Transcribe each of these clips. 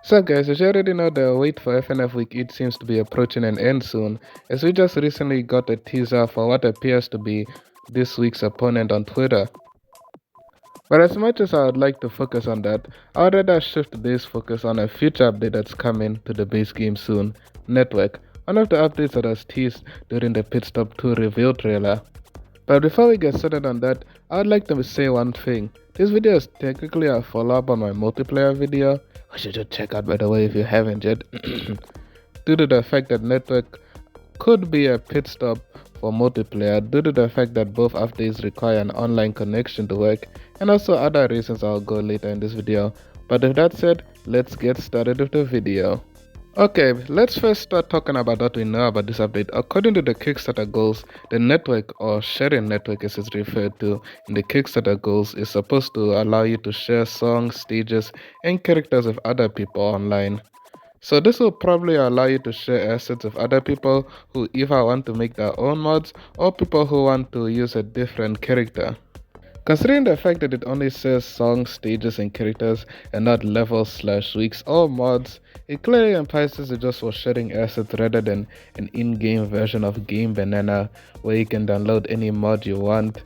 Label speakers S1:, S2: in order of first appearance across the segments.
S1: So guys, as you already know, the wait for FNF Week 8 seems to be approaching an end soon, as we just recently got a teaser for what appears to be this week's opponent on Twitter. But as much as I would like to focus on that, I would rather shift today's focus on a future update that's coming to the base game soon, Network, one of the updates that was teased during the Pitstop 2 reveal trailer. But before we get started on that, I would like to say one thing. This video is technically a follow-up on my multiplayer video, which you should check out by the way if you haven't yet, due to the fact that Network could be a pit stop for multiplayer due to the fact that both updates require an online connection to work, and also other reasons I'll go later in this video. But with that said, let's get started with the video. Okay, let's first start talking about what we know about this update. According to the Kickstarter goals, the network, or sharing network as it's referred to in the Kickstarter goals, is supposed to allow you to share songs, stages, and characters with other people online. So this will probably allow you to share assets with other people who either want to make their own mods or people who want to use a different character. Considering the fact that it only says songs, stages, and characters and not levels/weeks or mods, it clearly implies this is just for sharing assets rather than an in-game version of Game Banana where you can download any mod you want.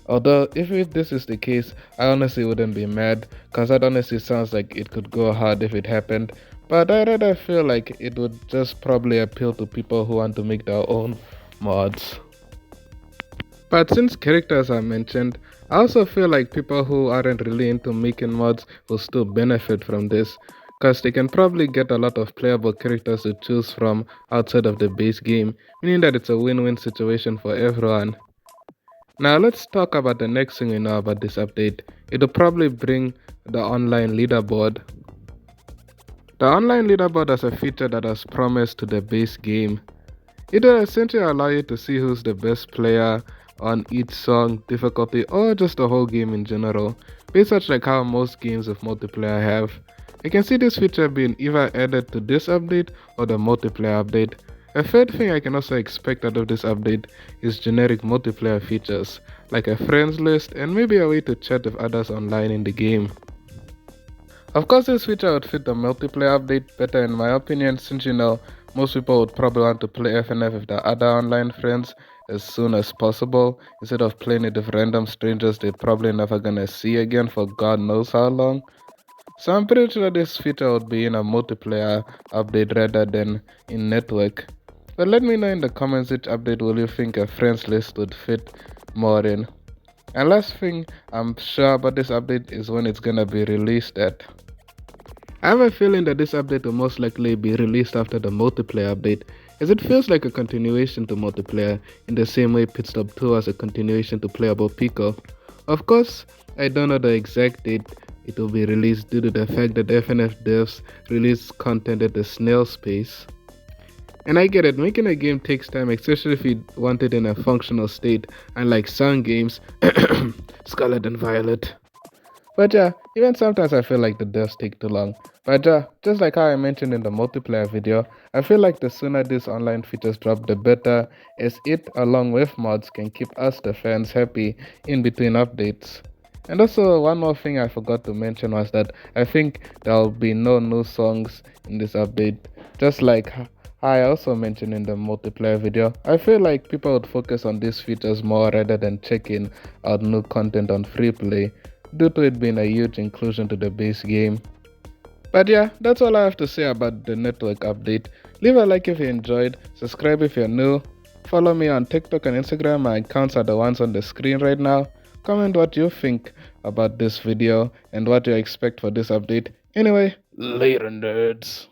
S1: Although if this is the case, I honestly wouldn't be mad, cause that honestly sounds like it could go hard if it happened, but I rather feel like it would just probably appeal to people who want to make their own mods. But since characters are mentioned, I also feel like people who aren't really into making mods will still benefit from this, cause they can probably get a lot of playable characters to choose from outside of the base game, meaning that it's a win-win situation for everyone. Now let's talk about the next thing we know about this update. It'll probably bring the online leaderboard. The online leaderboard is a feature that was promised to the base game. It will essentially allow you to see who's the best player on each song, difficulty, or just the whole game in general, based such like how most games with multiplayer have. You can see this feature being either added to this update or the multiplayer update. A third thing I can also expect out of this update is generic multiplayer features, like a friends list and maybe a way to chat with others online in the game. Of course, this feature would fit the multiplayer update better in my opinion, since most people would probably want to play FNF with their other online friends as soon as possible, instead of playing it with random strangers they're probably never gonna see again for God knows how long. So I'm pretty sure this feature would be in a multiplayer update rather than in network. But let me know in the comments which update will you think a friends list would fit more in. And last thing I'm sure about this update is when it's gonna be released at. I have a feeling that this update will most likely be released after the multiplayer update, as it feels like a continuation to multiplayer in the same way Pitstop 2 was a continuation to Playable Pico. Of course, I don't know the exact date it will be released due to the fact that FNF devs release content at the snail's pace. And I get it, making a game takes time, especially if you want it in a functional state, unlike some games, Scarlet and Violet. But yeah, even sometimes I feel like the devs take too long. But yeah, just like how I mentioned in the multiplayer video, I feel like the sooner these online features drop, the better, as it, along with mods, can keep us the fans happy in between updates. And also, one more thing I forgot to mention was that I think there will be no new songs in this update, just like how I also mentioned in the multiplayer video. I feel like people would focus on these features more rather than checking out new content on free play, due to it being a huge inclusion to the base game. But yeah, that's all I have to say about the network update. Leave a like if you enjoyed, subscribe if you're new, follow me on TikTok and Instagram, my accounts are the ones on the screen right now. Comment what you think about this video and what you expect for this update. Anyway, later nerds.